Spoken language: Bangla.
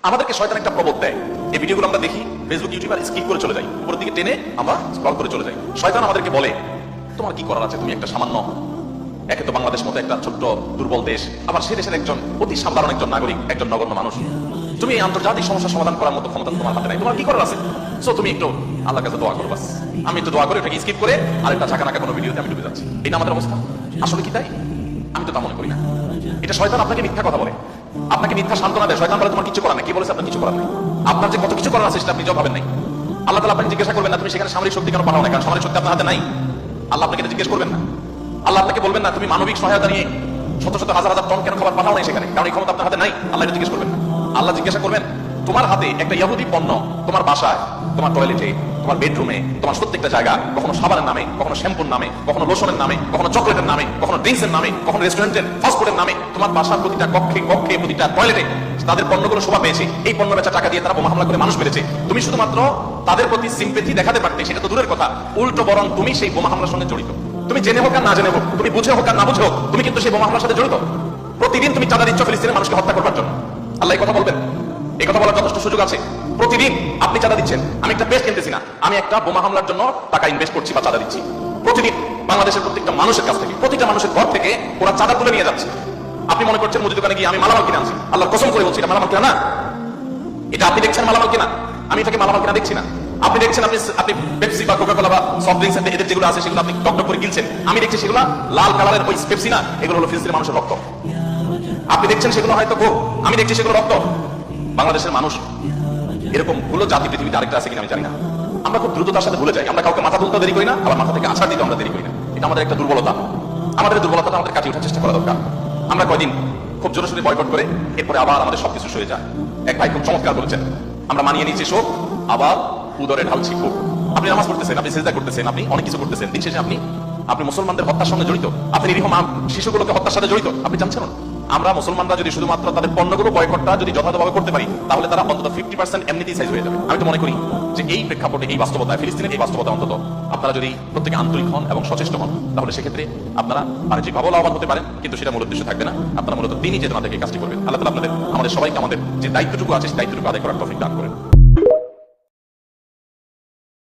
আমাদেরকে শয়তান একটা প্রবোধ দেয়, এই ভিডিওগুলো আমরা দেখি ফেসবুক ইউটিউব আর স্কিপ করে চলে যাই, উপরের দিকে টেনে আমরা স্ক্রল করে চলে যাই। শয়তান আমাদেরকে বলে তোমার কি করার আছে, তুমি একটা সামান্য, একে তো বাংলাদেশ মতো একটা ছোট্ট দুর্বল দেশ, আবার সে দেশের একজন অতি সাধারণ একজন নাগরিক, একজন নগণ্য মানুষ, তুমি এই আন্তর্জাতিক সমস্যা সমাধান করার মতো ক্ষমতা তোমার হাতে নাই, তোমার কি করার আছে? সো তুমি একটু আল্লাহর কাছে দোয়া করো বাস। আমি একটু দোয়া করে ওটাকে স্কিপ করে আরেকটা ঝাঁকানাকা কোনো ভিডিওতে আমি ডুবে যাচ্ছি। এই না আমাদের অবস্থা? আসলে কি তাই? আমি তো তা মনে করি না। এটা শয়তান আপনাকে মিথ্যা কথা বলে, আপনাকে মিথ্যা সান্ত্বনা দেয়। শয়তান বলে তোমার কিছু করার নেই। কি বলেছে? আপনার কিছু করার নেই। আপনার যে কত কিছু করার আছে সেটা আপনি জবাব পাবেন নাই। আল্লাহ তাআলা আপনাকে জিজ্ঞাসা করবেন না তুমি সেখানে সামরিক শক্তি কেন পাঠাও না, কারণ সামরিক শক্তি আপনার হাতে নাই। আল্লাহ আপনাকে এটা জিজ্ঞেস করবেন না। আল্লাহ আপনাকে বলবেন না তুমি মানবিক সহায়তা নিয়ে শত শত হাজার হাজার টন কেন খাবার পাঠাও নাই সেখানে, কারণ এই ক্ষমতা আপনার হাতে নাই। আল্লাহ এটা জিজ্ঞেস করবেন না। আল্লাহ জিজ্ঞাসা করবেন তোমার হাতে একটা ইহুদি পণ্য তোমার বাসায়, তোমার টয়লেটে, তোমার বেডরুমে, তোমার প্রত্যেকটা জায়গা, কখনো সাবানের নামে, কখনো শ্যাম্পুর নামে, কখনো লোশনের নামে, কখনো চকলেটের নামে, কখনো ড্রিঙ্কসের নামে, কখনো রেস্টুরেন্টের ফাস্টফুডের নামে, তোমার বাসার প্রতিটা কক্ষে কক্ষে প্রতিটা টয়লেটে তাদের পণ্যগুলো শোভা পেয়েছে। এই পণ্য বেচা টাকা দিয়ে তারা বোমা হামলা করে মানুষ মেরেছে। তুমি শুধুমাত্র তাদের প্রতি সিম্পেথি দেখাতে পারতে, সেটা তো দূরের কথা, উল্টো বরং তুমি সেই বোমা হামলার সঙ্গে জড়িত। তুমি জেনে হোক আর না জেনে হোক, তুমি বুঝে হোক আর না বুঝে হোক, তুমি কিন্তু সেই বোমা হামলার সাথে জড়িত। প্রতিদিন তুমি চাঁদা দিচ্ছ ফিলিস্তিনের মানুষকে হত্যা করবার জন্য। আল্লাহ এই কথা বলবেন? এই কথা বলার যথেষ্ট সুযোগ আছে। প্রতিদিন আপনি চাঁদা দিচ্ছেন। আমি একটা পেস্ট কিনতেছি না, আমি একটা বোমা হামলার জন্য টাকা ইনভেস্ট করছি বা চাঁদা দিচ্ছি। প্রতিদিন বাংলাদেশের প্রত্যেকটা মানুষের কাছ থেকে, প্রতিটা মানুষের ঘর থেকে ওরা চাঁদা তুলে নিয়ে যাচ্ছে। আপনি মনে করছেন মুদি দোকানে গিয়ে আমি মালামাল কিনে আনছি। আল্লাহর কসম করে বলছি এটা মালামাল কিনা না। এটা আপনি দেখছেন মালামাল কিনা, আমি এটাকে মালামাল কিনা দেখছি না। আপনি দেখছেন আপনি পেপসি বা কোকাকোলা বা সফট ড্রিঙ্কস এদের যেগুলো আছে সেগুলো আপনি টকটক করে গিলছেন। আমি দেখছি সেগুলো লাল কালারের ওই পেপসি না, এগুলো হলো ফিলিস্তিনের মানুষের রক্ত। আপনি দেখছেন সেগুলো হয়তো কোক, আমি দেখছি সেগুলো রক্ত। বাংলাদেশের মানুষ এরকম ভুলো জাতি পৃথিবীতে আরেকটা আছে কিনা আমি জানি না। আমরা খুব দ্রুততার সাথে ভুলে যাই। আমরা কাউকে মাথা তুলতে দেরি করি না, আবার মাথা থেকে আছাড় দিতে আমরা দেরি করি না। এটা আমাদের একটা দুর্বলতা। আমাদের দুর্বলতাটা আমাদের কাটিয়ে ওঠার চেষ্টা করা দরকার। আমরা কয়দিন খুব জোরে সোরে বয়কট করে এরপরে আবার আমাদের সবকিছু সরে যায়। এক ভাই খুব চমৎকার বলেছেন, আমরা মানিয়ে নিচ্ছি শোক, আবার উদরে ঢালছি ক্ষোভ। আপনি নামাজ পড়তেছেন, আপনি সিজদা করতেছেন, আপনি অনেক কিছু করতেছেন, দিন শেষে আপনি মুসলমানদের হত্যার সঙ্গে জড়িত, আপনি নিরীহ শিশুগুলোকে হত্যার সাথে জড়িত। আপনি জানছেন না? আমরা মুসলমানরা যদি শুধুমাত্র তাদের পণ্যগুলো বয়কটটা যদি যথাযথভাবে করতে পারি, তাহলে তারা অন্তত 50% এমনিতেই সাইজ হয়ে যাবে। আমি তো মনে করি যে এই প্রেক্ষাপটে, এই বাস্তবতায়, ফিলিস্তিনের এই বাস্তবতা অন্তত আপনারা যদি প্রত্যেকে আন্তরিক হন এবং সচেষ্ট হন, তাহলে সেক্ষেত্রে আপনারা বাণিজ্যিকভাবেও লাভবান হতে পারেন, কিন্তু সেটা মূল উদ্দেশ্য থাকবে না। আপনারা মূলত দিনই চেতনা থেকে কাজটি করবেন। আল্লাহ তাআলা আমাদের সবাইকে আমাদের যে দায়িত্বটুকু আছে সেই দায়িত্বটুকু আদায় করার তৌফিক দান করেন।